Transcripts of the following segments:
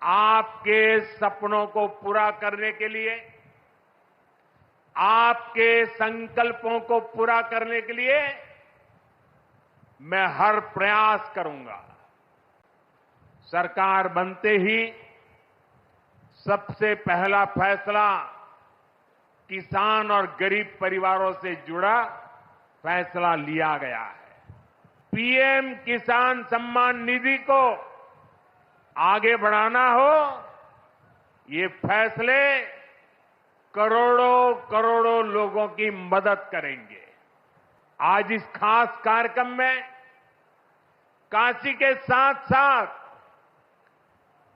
आपके सपनों को पूरा करने के लिए, आपके संकल्पों को पूरा करने के लिए मैं हर प्रयास करूंगा। सरकार बनते ही सबसे पहला फैसला किसान और गरीब परिवारों से जुड़ा फैसला लिया गया है। पीएम किसान सम्मान निधि को आगे बढ़ाना हो, ये फैसले करोड़ों करोड़ों लोगों की मदद करेंगे। आज इस खास कार्यक्रम में काशी के साथ साथ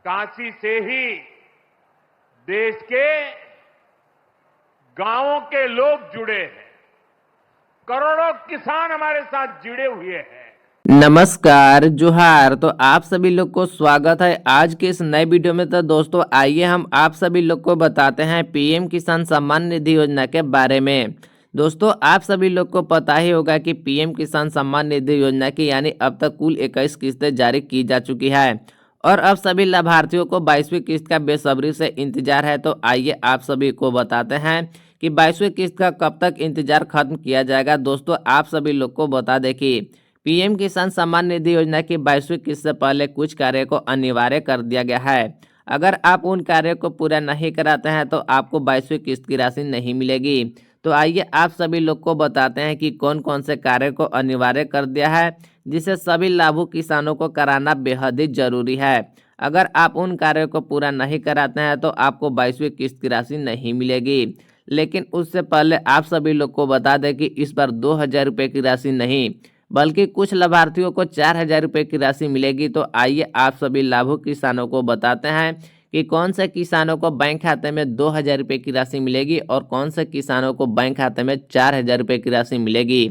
काशी से ही देश के गांवों के लोग जुड़े हैं। करोड़ों किसान हमारे साथ जुड़े हुए हैं। नमस्कार जोहार। तो आप सभी लोग को स्वागत है आज के इस नए वीडियो में। तो दोस्तों आइए हम आप सभी लोग को बताते हैं पीएम किसान सम्मान निधि योजना के बारे में। दोस्तों आप सभी लोग को पता ही होगा कि पीएम किसान सम्मान निधि योजना की यानी अब तक कुल 21 किस्तें जारी की जा चुकी है और अब सभी लाभार्थियों को 22वीं किस्त का बेसब्री से इंतजार है। तो आइए आप सभी को बताते हैं कि 22वीं किस्त का कब तक इंतजार खत्म किया जाएगा। दोस्तों आप सभी लोग को बता दें कि पीएम किसान सम्मान निधि योजना की 22वीं किस्त से पहले कुछ कार्य को अनिवार्य कर दिया गया है। अगर आप उन कार्यों को पूरा नहीं कराते हैं तो आपको 22वीं किस्त की राशि नहीं मिलेगी। तो आइए आप सभी लोग को बताते हैं कि कौन कौन से कार्य को अनिवार्य कर दिया है, जिसे सभी लाभुक किसानों को कराना बेहद ही जरूरी है। अगर आप उन कार्यों को पूरा नहीं कराते हैं तो आपको 22वीं किस्त की राशि नहीं मिलेगी। लेकिन उससे पहले आप सभी लोग को बता दें कि इस बार 2,000 रुपये की राशि नहीं बल्कि कुछ लाभार्थियों को 4,000 रुपये की राशि मिलेगी। तो आइए आप सभी लाभुक किसानों को बताते हैं कि कौन से किसानों को बैंक खाते में 2,000 रुपये की राशि मिलेगी और कौन से किसानों को बैंक खाते में 4,000 रुपये की राशि मिलेगी।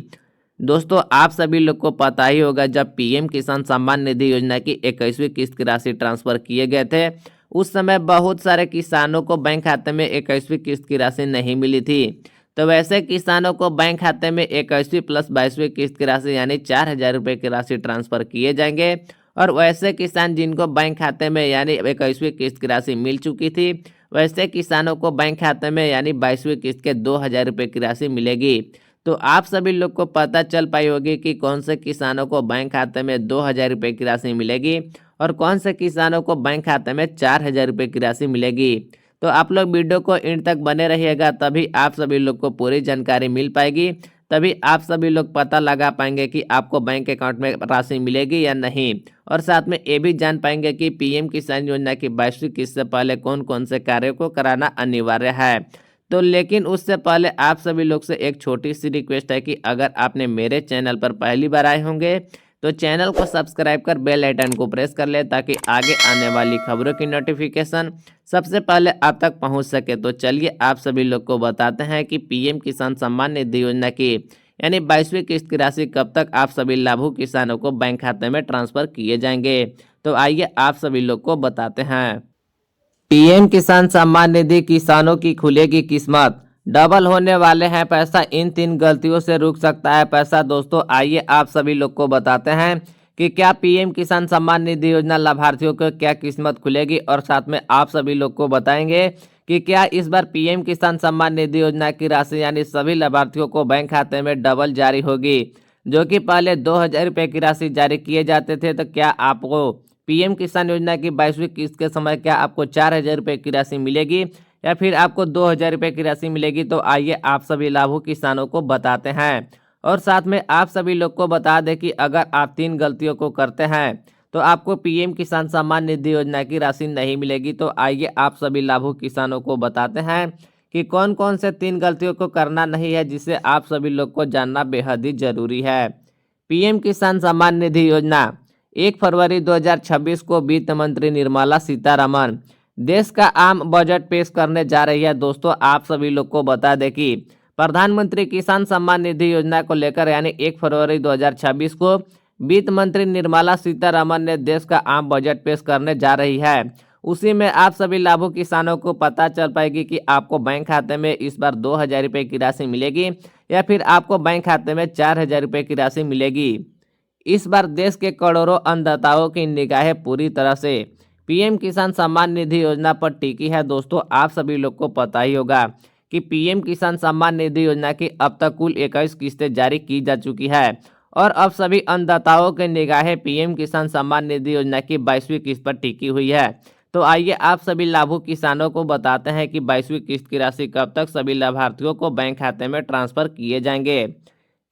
दोस्तों आप सभी लोग को पता ही होगा जब पीएम किसान सम्मान निधि योजना की 21वीं किस्त की राशि ट्रांसफर किए गए थे उस समय बहुत सारे किसानों को बैंक खाते में 21वीं किस्त की राशि नहीं मिली थी। तो वैसे किसानों को बैंक खाते में 21वीं प्लस 22वीं किस्त की राशि यानी 4,000 रुपये की राशि ट्रांसफर किए जाएंगे और वैसे किसान जिनको बैंक खाते में यानी 21वीं किस्त की राशि मिल चुकी थी वैसे किसानों को बैंक खाते में यानी 22वीं किस्त के 2,000 रुपये की राशि मिलेगी। तो आप सभी लोग को पता चल पाई होगी कि कौन से किसानों को बैंक खाते में 2,000 रुपये की राशि मिलेगी और कौन से किसानों को बैंक खाते में 4,000 रुपये की राशि मिलेगी। तो आप लोग वीडियो को एंड तक बने रहिएगा, तभी आप सभी लोग को पूरी जानकारी मिल पाएगी, तभी आप सभी लोग पता लगा पाएंगे कि आपको बैंक अकाउंट में राशि मिलेगी या नहीं। और साथ में ये भी जान पाएंगे कि पीएम किसान योजना की 22वीं किस्त से पहले कौन कौन से कार्यों को कराना अनिवार्य है। तो लेकिन उससे पहले आप सभी लोग से एक छोटी सी रिक्वेस्ट है कि अगर आपने मेरे चैनल पर पहली बार आए होंगे तो चैनल को सब्सक्राइब कर बेल आइकन को प्रेस कर ले ताकि आगे आने वाली खबरों की नोटिफिकेशन सबसे पहले आप तक पहुंच सके। तो चलिए आप सभी लोग को बताते हैं कि पीएम किसान सम्मान निधि योजना की यानी 22वीं किस्त की राशि कब तक आप सभी लाभुक किसानों को बैंक खाते में ट्रांसफर किए जाएंगे। तो आइए आप सभी लोग को बताते हैं। पीएम किसान सम्मान निधि किसानों की खुलेगी किस्मत, डबल होने वाले हैं पैसा, इन 3 गलतियों से रुक सकता है पैसा। दोस्तों आइए आप सभी लोग को बताते हैं कि क्या पीएम किसान सम्मान निधि योजना लाभार्थियों को क्या किस्मत खुलेगी और साथ में आप सभी लोग को बताएंगे कि क्या इस बार पीएम किसान सम्मान निधि योजना की राशि यानी सभी लाभार्थियों को बैंक खाते में डबल जारी होगी। जो कि पहले 2,000 रुपये की राशि जारी किए जाते थे, तो क्या आपको पीएम किसान योजना की 22वीं किस्त के समय क्या आपको 4,000 रुपये की राशि मिलेगी या फिर आपको 2,000 रुपये की राशि मिलेगी। तो आइए आप सभी लाभुक किसानों को बताते हैं और साथ में आप सभी लोग को बता दें कि अगर आप 3 गलतियों को करते हैं तो आपको पीएम किसान सम्मान निधि योजना की राशि नहीं मिलेगी। तो आइए आप सभी लाभुक किसानों को बताते हैं कि कौन कौन से 3 गलतियों को करना नहीं है, जिसे आप सभी लोग को जानना बेहद ही जरूरी है। पीएम किसान सम्मान निधि योजना 1 फरवरी 2026 को वित्त मंत्री निर्मला सीतारमण देश का आम बजट पेश करने जा रही है। दोस्तों आप सभी लोग को बता दें कि प्रधानमंत्री किसान सम्मान निधि योजना को लेकर यानी 1 फरवरी 2026 को वित्त मंत्री निर्मला सीतारमण ने देश का आम बजट पेश करने जा रही है। उसी में आप सभी लाभुक किसानों को पता चल पाएगी कि आपको बैंक खाते में इस बार 2,000 रुपये की राशि मिलेगी या फिर आपको बैंक खाते में 4,000 रुपये की राशि मिलेगी। इस बार देश के करोड़ों अन्नदाताओं की निगाहें पूरी तरह से पीएम किसान सम्मान निधि योजना पर टिकी है। दोस्तों आप सभी लोग को पता ही होगा कि पीएम किसान सम्मान निधि योजना की अब तक कुल 21 किस्तें जारी की जा चुकी है और अब सभी अन्नदाताओं के निगाहें पीएम किसान सम्मान निधि योजना की 22वीं किस्त पर टिकी हुई है। तो आइए आप सभी लाभुक किसानों को बताते हैं कि 22वीं किस्त की राशि कब तक सभी लाभार्थियों को बैंक खाते में ट्रांसफर किए जाएंगे।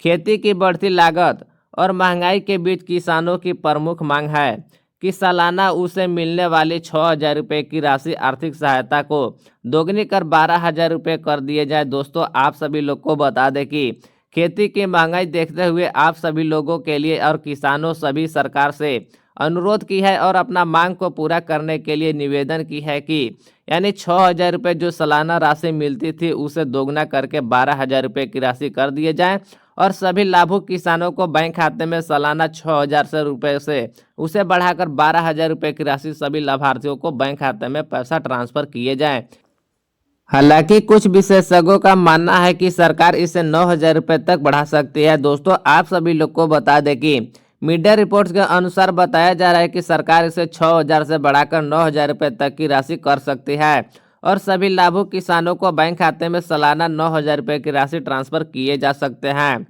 खेती की बढ़ती लागत और महंगाई के बीच किसानों की प्रमुख मांग है कि सालाना उसे मिलने वाली 6,000 रुपये की राशि आर्थिक सहायता को दोगुनी कर 12,000 रुपये कर दिए जाए। दोस्तों आप सभी लोग को बता दें कि खेती की महंगाई देखते हुए आप सभी लोगों के लिए और किसानों सभी सरकार से अनुरोध की है और अपना मांग को पूरा करने के लिए निवेदन की है कि यानी 6,000 रुपये जो सालाना राशि मिलती थी उसे दोगुना करके 12,000 रुपये की राशि कर दिए जाए और सभी लाभुक किसानों को बैंक खाते में सालाना 6,000 रुपये से उसे बढ़ाकर 12,000 रुपये की राशि सभी लाभार्थियों को बैंक खाते में पैसा ट्रांसफर किए जाएं। हालांकि कुछ विशेषज्ञों का मानना है कि सरकार इसे 9,000 रुपये तक बढ़ा सकती है। दोस्तों आप सभी लोग को बता दें कि मीडिया रिपोर्ट्स के अनुसार बताया जा रहा है कि सरकार इसे 6,000 से बढ़ाकर 9,000 रुपये तक की राशि कर सकती है और सभी लाभुक किसानों को बैंक खाते में सालाना 9,000 रुपये की राशि ट्रांसफर किए जा सकते हैं।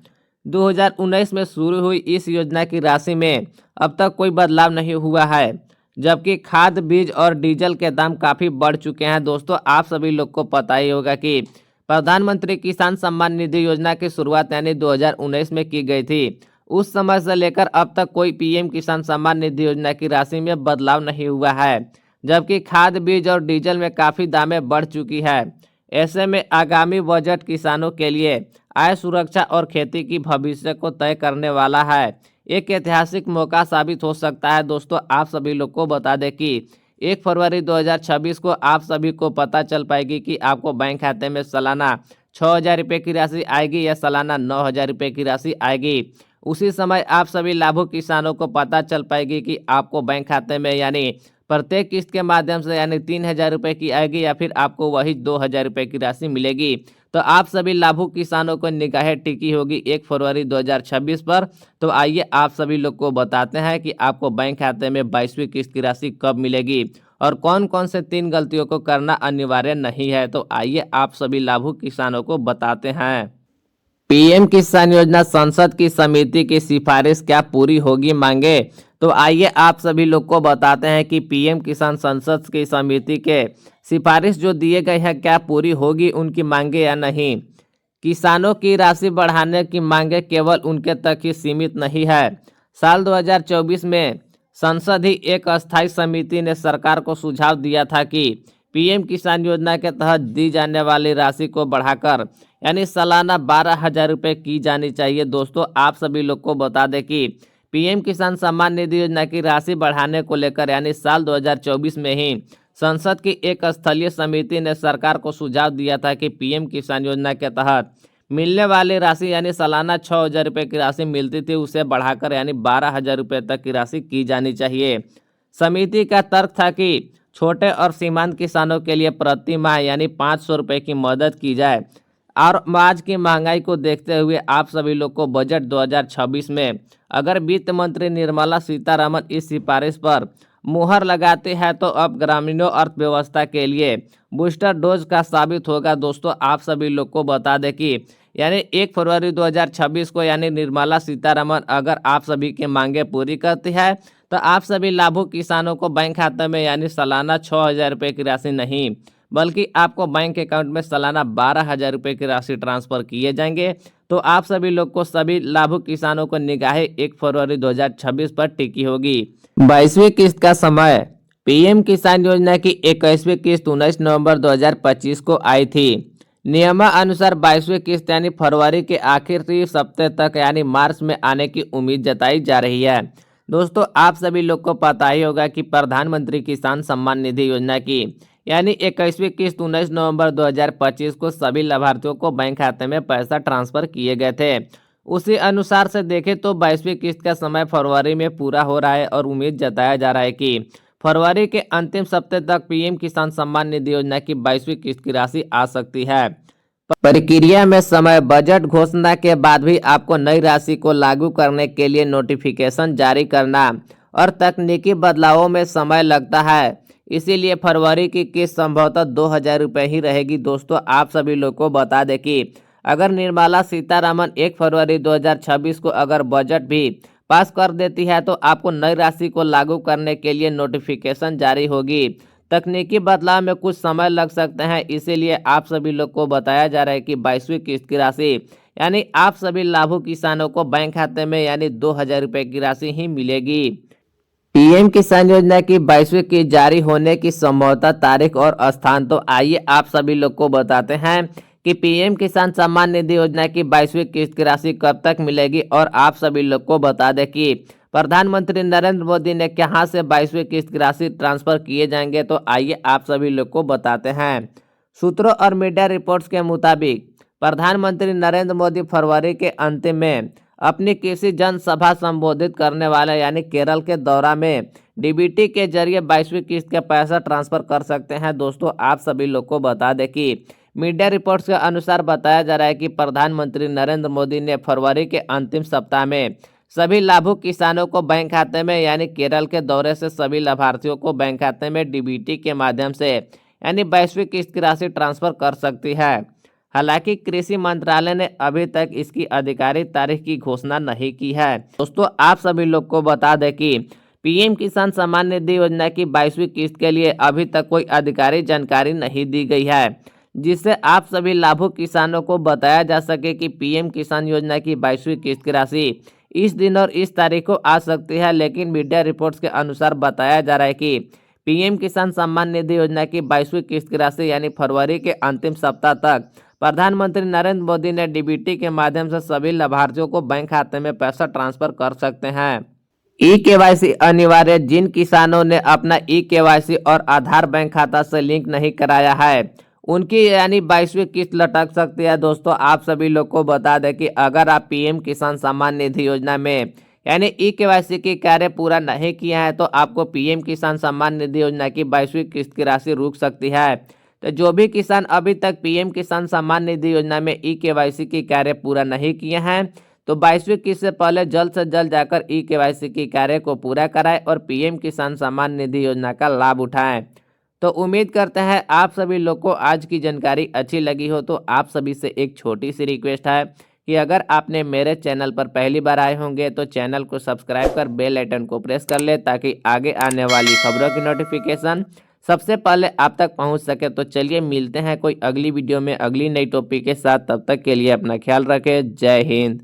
2019 में शुरू हुई इस योजना की राशि में अब तक कोई बदलाव नहीं हुआ है, जबकि खाद बीज और डीजल के दाम काफ़ी बढ़ चुके हैं। दोस्तों आप सभी लोग को पता ही होगा कि प्रधानमंत्री किसान सम्मान निधि योजना की शुरुआत यानी 2019 में की गई थी। उस समय से लेकर अब तक कोई पीएम किसान सम्मान निधि योजना की राशि में बदलाव नहीं हुआ है, जबकि खाद बीज और डीजल में काफ़ी दामें बढ़ चुकी है। ऐसे में आगामी बजट किसानों के लिए आय सुरक्षा और खेती की भविष्य को तय करने वाला है। एक ऐतिहासिक मौका साबित हो सकता है। दोस्तों आप सभी लोग को बता दें कि 1 फरवरी 2026 को आप सभी को पता चल पाएगी कि आपको बैंक खाते में सालाना 6,000 रुपये की राशि आएगी या सालाना 9,000 रुपये की राशि आएगी। उसी समय आप सभी लाभुक किसानों को पता चल पाएगी कि आपको बैंक खाते में यानी प्रत्येक किस्त के माध्यम से यानी 3,000 रुपये की आएगी या फिर आपको वही 2,000 रुपये की राशि मिलेगी। तो आप सभी लाभुक किसानों को निगाहें टिकी होगी 1 फरवरी 2026 पर। तो आइए आप सभी लोग को बताते हैं कि आपको बैंक खाते में 22वीं किस्त की राशि कब मिलेगी और कौन कौन से 3 गलतियों को करना अनिवार्य नहीं है। तो आइए आप सभी लाभुक किसानों को बताते हैं। पीएम किसान योजना संसद की समिति की सिफारिश क्या पूरी होगी मांगे? तो आइए आप सभी लोग को बताते हैं कि पीएम किसान संसद की समिति के सिफारिश जो दिए गए हैं क्या पूरी होगी उनकी मांगे या नहीं। किसानों की राशि बढ़ाने की मांगे केवल उनके तक ही सीमित नहीं है। साल 2024 में संसद ही एक अस्थायी समिति ने सरकार को सुझाव दिया था कि पीएम किसान योजना के तहत दी जाने वाली राशि को बढ़ाकर यानी सालाना 12,000 रुपये की जानी चाहिए। दोस्तों आप सभी लोग को बता दें कि पीएम किसान सम्मान निधि योजना की राशि बढ़ाने को लेकर यानी साल 2024 में ही संसद की एक स्थलीय समिति ने सरकार को सुझाव दिया था कि पीएम किसान योजना के तहत मिलने वाली राशि यानी सालाना 6,000 रुपये की राशि मिलती थी उसे बढ़ाकर यानी 12,000 रुपये तक की राशि की जानी चाहिए। समिति का तर्क था कि छोटे और सीमांत किसानों के लिए प्रति माह यानी 500 रुपये की मदद की जाए और आज की महंगाई को देखते हुए आप सभी लोग को बजट 2026 में अगर वित्त मंत्री निर्मला सीतारमण इस सिफारिश पर मुहर लगाते हैं तो अब ग्रामीणों अर्थव्यवस्था के लिए बूस्टर डोज का साबित होगा। दोस्तों आप सभी लोग को बता दें कि यानी 1 फरवरी 2026 को यानी निर्मला सीतारमण अगर आप सभी की मांगे पूरी करती है तो आप सभी लाभुक किसानों को बैंक खाते में यानी सालाना 6,000 रुपये की राशि नहीं बल्कि आपको बैंक अकाउंट में सालाना 12,000 रुपये की राशि ट्रांसफर किए जाएंगे। तो आप सभी लोग को सभी लाभुक किसानों को निगाहें 1 फरवरी 2026 पर टिकी होगी। 22वीं किस्त का समय। पीएम किसान योजना की 21वीं किस्त 19 नवंबर 2025 को आई थी। नियमानुसार 22वीं किस्त यानी फरवरी के आखिरी सप्ताह तक यानी मार्च में आने की उम्मीद जताई जा रही है। दोस्तों आप सभी लोग को पता ही होगा कि प्रधानमंत्री किसान सम्मान निधि योजना की यानी 21वीं किस्त 19 नवंबर 2025 को सभी लाभार्थियों को बैंक खाते में पैसा ट्रांसफर किए गए थे। उसी अनुसार से देखें तो 22वीं किस्त का समय फरवरी में पूरा हो रहा है और उम्मीद जताया जा रहा है कि फरवरी के अंतिम सप्ताह तक पीएम किसान सम्मान निधि योजना की 22वीं किस्त की राशि आ सकती है। प्रक्रिया में समय। बजट घोषणा के बाद भी आपको नई राशि को लागू करने के लिए नोटिफिकेशन जारी करना और तकनीकी बदलावों में समय लगता है। इसीलिए फरवरी की किस्त संभवतः 2,000 रुपये ही रहेगी। दोस्तों आप सभी लोग को बता दें कि अगर निर्मला सीतारमण 1 फरवरी 2026 को अगर बजट भी पास कर देती है तो आपको नई राशि को लागू करने के लिए नोटिफिकेशन जारी होगी। तकनीकी बदलाव में कुछ समय लग सकते हैं, इसीलिए आप सभी लोग को बताया जा रहा है कि 22वीं किस्त की राशि यानी आप सभी लाभुक किसानों को बैंक खाते में यानी 2,000 रुपये की राशि ही मिलेगी। पीएम किसान योजना की 22वीं किस्त जारी होने की संभवतः तारीख और स्थान, तो आइए आप सभी लोग को बताते हैं कि पीएम किसान सम्मान निधि योजना की 22वीं किस्त की राशि कब तक मिलेगी। और आप सभी लोग को बता दें कि प्रधानमंत्री नरेंद्र मोदी ने कहां से 22वीं किस्त की राशि ट्रांसफर किए जाएंगे, तो आइए आप सभी लोग को बताते हैं। सूत्रों और मीडिया रिपोर्ट्स के मुताबिक प्रधानमंत्री नरेंद्र मोदी फरवरी के अंतिम में अपनी किसी जनसभा संबोधित करने वाले यानी केरल के दौरा में डीबीटी के जरिए 22वीं किस्त का पैसा ट्रांसफर कर सकते हैं। दोस्तों आप सभी लोग को बता दें कि मीडिया रिपोर्ट्स के अनुसार बताया जा रहा है कि प्रधानमंत्री नरेंद्र मोदी ने फरवरी के अंतिम सप्ताह में सभी लाभुक किसानों को बैंक खाते में यानी केरल के दौरे से सभी लाभार्थियों को बैंक खाते में डीबीटी के माध्यम से यानी 22वीं किस्त की राशि ट्रांसफर कर सकती है। हालांकि कृषि मंत्रालय ने अभी तक इसकी आधिकारिक तारीख की घोषणा नहीं की है। दोस्तों आप सभी लोग को बता दें कि पीएम किसान सम्मान निधि योजना की 22वीं किस्त के लिए अभी तक कोई आधिकारिक जानकारी नहीं दी गई है, जिससे आप सभी लाभुक किसानों को बताया जा सके कि पीएम किसान योजना की 22वीं किस्त की राशि इस दिन और इस तारीख को आ सकती है। लेकिन मीडिया रिपोर्ट्स के अनुसार बताया जा रहा है कि पीएम किसान सम्मान निधि योजना की 22वीं किस्त की राशि यानी फरवरी के अंतिम सप्ताह तक प्रधानमंत्री नरेंद्र मोदी ने डीबीटी के माध्यम से सभी लाभार्थियों को बैंक खाते में पैसा ट्रांसफर कर सकते हैं। ई-केवाईसी अनिवार्य, जिन किसानों ने अपना ई-केवाईसी और आधार बैंक खाता से लिंक नहीं कराया है उनकी यानी 22वीं किस्त लटक सकती है। दोस्तों आप सभी लोग को बता दें कि अगर आप पीएम किसान सम्मान निधि योजना में यानी ई-केवाईसी की कार्य पूरा नहीं किया है तो आपको पीएम किसान सम्मान निधि योजना की 22वीं किस्त की राशि रुक सकती है। तो जो भी किसान अभी तक पीएम किसान सम्मान निधि योजना में ई-केवाईसी की कार्य पूरा नहीं किए हैं तो 22वीं किस्त से पहले जल्द से जल्द जाकर ई-केवाईसी की कार्य को पूरा कराएं और पीएम किसान सम्मान निधि योजना का लाभ उठाएं। तो उम्मीद करते हैं आप सभी लोग को आज की जानकारी अच्छी लगी हो। तो आप सभी से एक छोटी सी रिक्वेस्ट है कि अगर आपने मेरे चैनल पर पहली बार आए होंगे तो चैनल को सब्सक्राइब कर बेल आइकन को प्रेस कर ले ताकि आगे आने वाली खबरों की नोटिफिकेशन सबसे पहले आप तक पहुंच सके। तो चलिए मिलते हैं कोई अगली वीडियो में अगली नई टॉपिक के साथ। तब तक के लिए अपना ख्याल रखें। जय हिंद।